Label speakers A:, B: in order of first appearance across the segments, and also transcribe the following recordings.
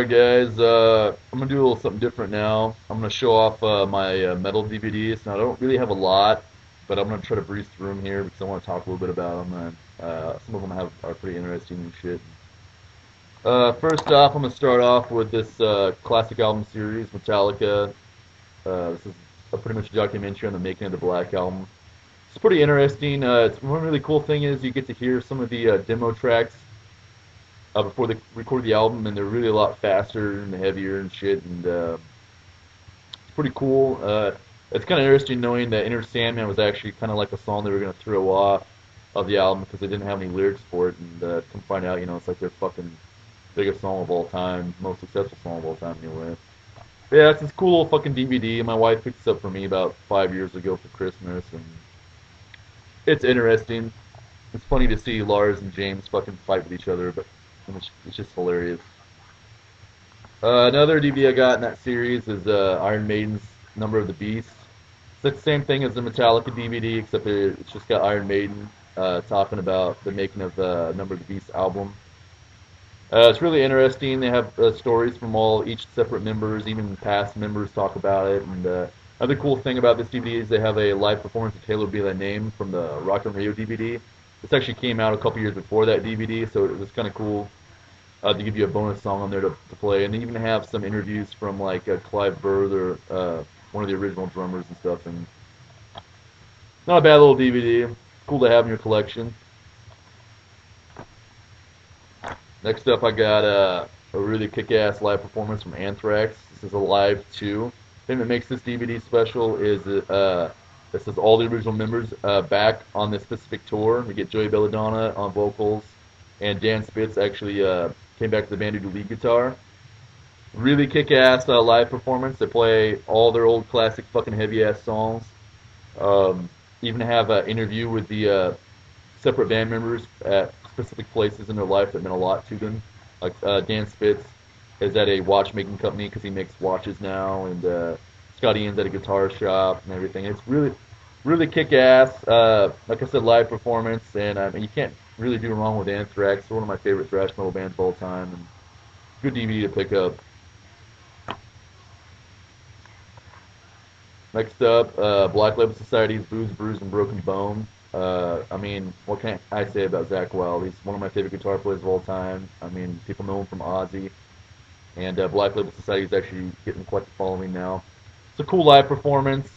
A: Alright guys, I'm gonna do a little something different now. I'm gonna show off my metal DVDs. Now I don't really have a lot, but I'm gonna try to breeze through them here because I want to talk a little bit about them. Some of them are pretty interesting and shit. First off, I'm gonna start off with this classic album series, Metallica. This is a pretty much documentary on the making of the Black Album. It's pretty interesting. It's one really cool thing is you get to hear some of the demo tracks before they record the album, and they're really a lot faster and heavier and shit, and it's pretty cool. It's kind of interesting knowing that Inner Sandman was actually kind of like a song they were gonna throw off of the album because they didn't have any lyrics for it, and come find out, it's like their fucking biggest song of all time, most successful song of all time anyway. But yeah, it's this cool little fucking DVD. My wife picked this up for me about 5 years ago for Christmas, and it's interesting. It's funny to see Lars and James fucking fight with each other, but it's just hilarious. Another DVD I got in that series is Iron Maiden's Number of the Beast. It's like the same thing as the Metallica DVD, except it's just got Iron Maiden talking about the making of the Number of the Beast album. It's really interesting. They have stories from each separate members, even past members talk about it. And another cool thing about this DVD is they have a live performance of Taylor Be Thy Name from the Rock and Radio DVD. This actually came out a couple years before that DVD, so it was kind of cool to give you a bonus song on there to play. And they even have some interviews from like Clive Burr, one of the original drummers and stuff. And not a bad little DVD. Cool to have in your collection. Next up, I got a really kick-ass live performance from Anthrax. This is a live 2. The thing that makes this DVD special is this is all the original members back on this specific tour. We get Joey Belladonna on vocals, and Dan Spitz actually came back to the band to do lead guitar. Really kick-ass live performance. They play all their old classic fucking heavy-ass songs. Even have an interview with the separate band members at specific places in their life that meant a lot to them. Like Dan Spitz is at a watchmaking company because he makes watches now, and Scott Ian's at a guitar shop and everything. It's really, really kick-ass. Like I said, live performance, and you can't really do wrong with Anthrax. They're one of my favorite thrash metal bands of all time, and good DVD to pick up. Next up, Black Label Society's Booze, Bruised, and Broken Bone. What can I say about Zakk Wylde? He's one of my favorite guitar players of all time. People know him from Ozzy, and Black Label Society is actually getting quite the following now. It's a cool live performance.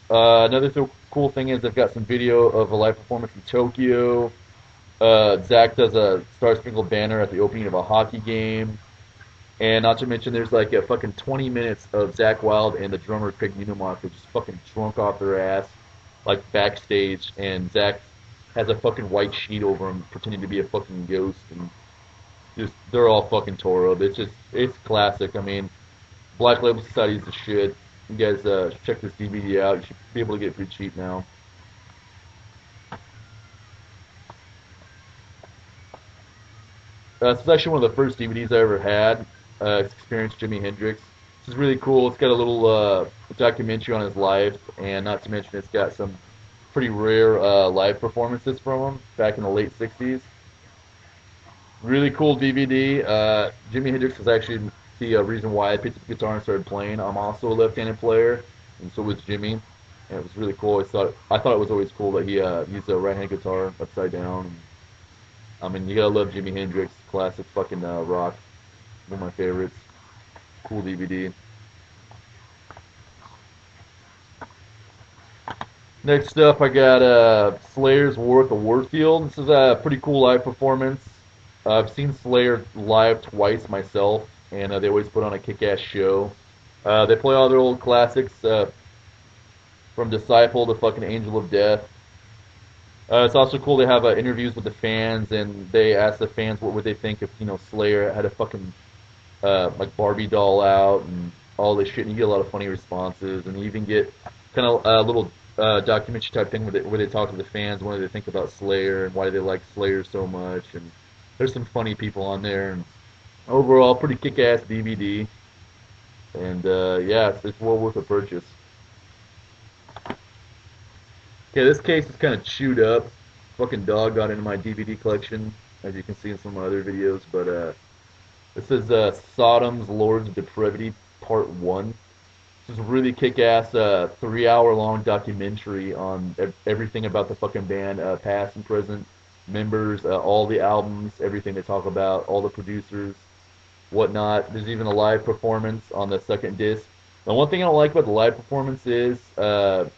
A: Another cool thing is they've got some video of a live performance in Tokyo. Zakk does a Star Spangled Banner at the opening of a hockey game. And not to mention, there's like a fucking 20 minutes of Zakk Wylde and the drummer Craig Nunemacher just fucking drunk off their ass, like backstage, and Zakk has a fucking white sheet over him, pretending to be a fucking ghost, and just they're all fucking tore up. It's classic. Black Label Society is the shit. You guys should check this DVD out. You should be able to get it pretty cheap now. This is actually one of the first DVDs I ever had. Experience Jimi Hendrix. This is really cool. It's got a little documentary on his life, and not to mention it's got some pretty rare live performances from him back in the late 60s. Really cool DVD. Jimi Hendrix was actually the reason why I picked up the guitar and started playing. I'm also a left-handed player, and so was Jimmy. And it was really cool. I thought it was always cool that he used a right-handed guitar upside down. You gotta love Jimi Hendrix, classic fucking rock. One of my favorites. Cool DVD. Next up, I got Slayer's War at the Warfield. This is a pretty cool live performance. I've seen Slayer live twice myself, and they always put on a kick-ass show. They play all their old classics, from Disciple to fucking Angel of Death. It's also cool they have interviews with the fans, and they ask the fans what would they think if Slayer had a fucking like Barbie doll out and all this shit, and you get a lot of funny responses, and you even get kind of a little documentary type thing where they talk to the fans, what do they think about Slayer and why they like Slayer so much, and there's some funny people on there, and overall pretty kick-ass DVD, and yeah, it's well worth a purchase. Okay, this case is kind of chewed up. Fucking dog got into my DVD collection, as you can see in some of my other videos, but This is Sodom's Lords of Depravity Part 1. This is a really kick-ass 3-hour long documentary on everything about the fucking band, past and present, members, all the albums, everything they talk about, all the producers, whatnot. There's even a live performance on the second disc. The one thing I don't like about the live performance is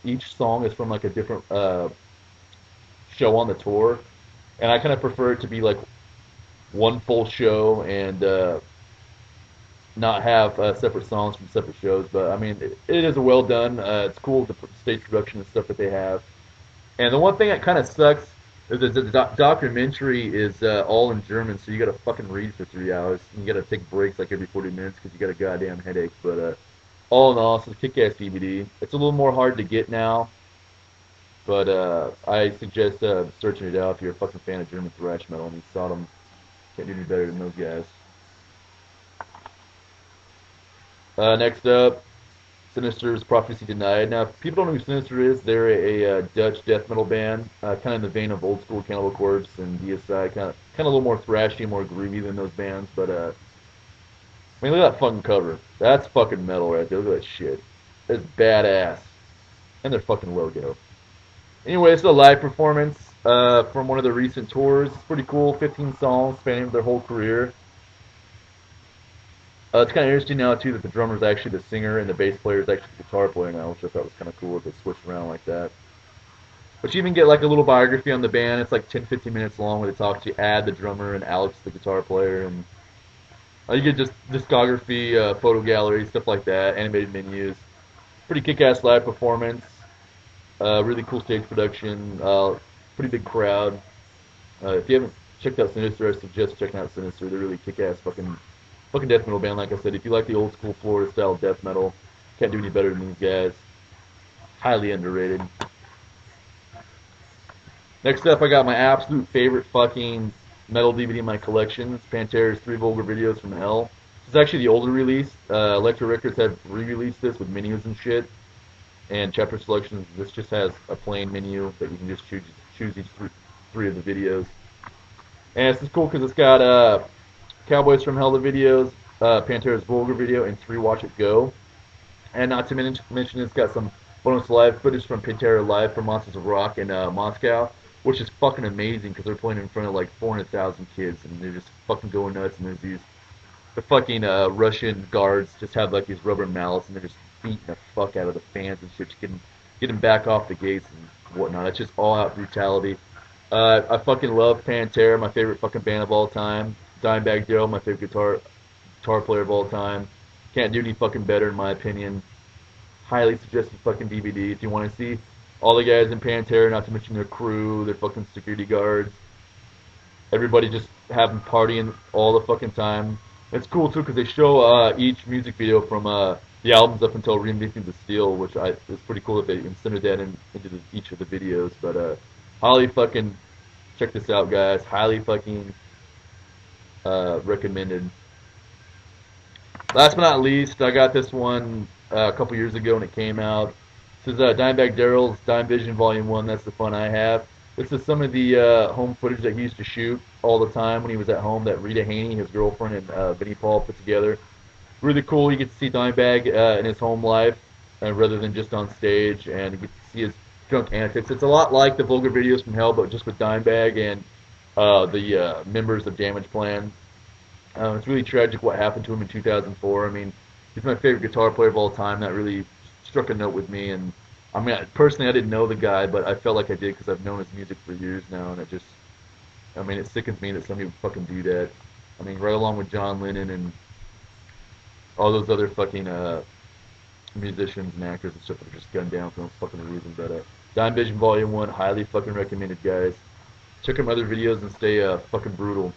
A: each song is from like a different show on the tour, and I kind of prefer it to be like one full show and not have separate songs from separate shows. But I mean, it is a well done. It's cool the stage production and stuff that they have. And the one thing that kind of sucks is that the documentary is all in German, so you got to fucking read for 3 hours. And you got to take breaks like every 40 minutes because you got a goddamn headache. But all in all, it's a kick-ass DVD. It's a little more hard to get now, but I suggest searching it out if you're a fucking fan of German thrash metal. I mean, Sodom can't do any better than those guys. Next up, Sinister's Prophecy Denied. Now, if people don't know who Sinister is, they're a Dutch death metal band, kind of in the vein of old school Cannibal Corpse and DSI, kind of a little more thrashy, more groovy than those bands. But I mean, look at that fucking cover. That's fucking metal right there. Look at that shit. It's badass, and their fucking logo. Anyway, it's a live performance from one of their recent tours. It's pretty cool. 15 songs spanning their whole career. It's kind of interesting now too that the drummer is actually the singer and the bass player is actually the guitar player now, which I thought was kind of cool if they switched around like that. But you even get like a little biography on the band. It's like 10, 15 minutes long where they talk to Ad, the drummer, and Alex, the guitar player, and you get just discography, photo gallery, stuff like that, animated menus. Pretty kick-ass live performance. Really cool stage production. Pretty big crowd. If you haven't checked out Sinister, I suggest checking out Sinister. They're really kick-ass fucking death metal band. Like I said, if you like the old school Florida style death metal, can't do any better than these guys. Highly underrated. Next up, I got my absolute favorite fucking metal DVD in my collection. It's Pantera's Three Vulgar Videos from Hell. This is actually the older release. Elektra Records had re-released this with menus and shit and chapter selections. This just has a plain menu that you can just choose each three of the videos. And it's just cool because it's got Cowboys from Hell the videos, Pantera's Vulgar video, and 3 Watch It Go. And not to mention it's got some bonus live footage from Pantera Live for Monsters of Rock in Moscow, which is fucking amazing because they're playing in front of like 400,000 kids and they're just fucking going nuts. And there's the fucking Russian guards just have like these rubber mallets and they're just beating the fuck out of the fans and shit, just getting back off the gates and whatnot. It's just all out brutality. I fucking love Pantera, my favorite fucking band of all time. Dimebag Darrell, my favorite guitar player of all time. Can't do any fucking better in my opinion. Highly suggested fucking DVD if you want to see all the guys in Pantera, not to mention their crew, their fucking security guards. Everybody just having partying all the fucking time. It's cool too because they show each music video from the albums up until Reinventing the Steel, which it's pretty cool that they inserted that into each of the videos. But highly fucking check this out, guys. Highly fucking recommended. Last but not least, I got this one a couple years ago when it came out. This is Dimebag Darrell's Dime Vision Volume 1. That's the fun I have. This is some of the home footage that he used to shoot all the time when he was at home that Rita Haney, his girlfriend, and Vinnie Paul put together. Really cool. You get to see Dimebag in his home life rather than just on stage, and you get to see his drunk antics. It's a lot like the Vulgar Videos from Hell, but just with Dimebag and the members of Damage Plan. It's really tragic what happened to him in 2004. I mean, he's my favorite guitar player of all time. That really struck a note with me. And I mean, personally, I didn't know the guy, but I felt like I did because I've known his music for years now. And I mean, it sickens me that somebody would fucking do that. I mean, right along with John Lennon and all those other fucking musicians and actors and stuff that are just gunned down for no fucking reason. But Dime Vision Volume 1, highly fucking recommended, guys. Check out my other videos and stay fucking brutal.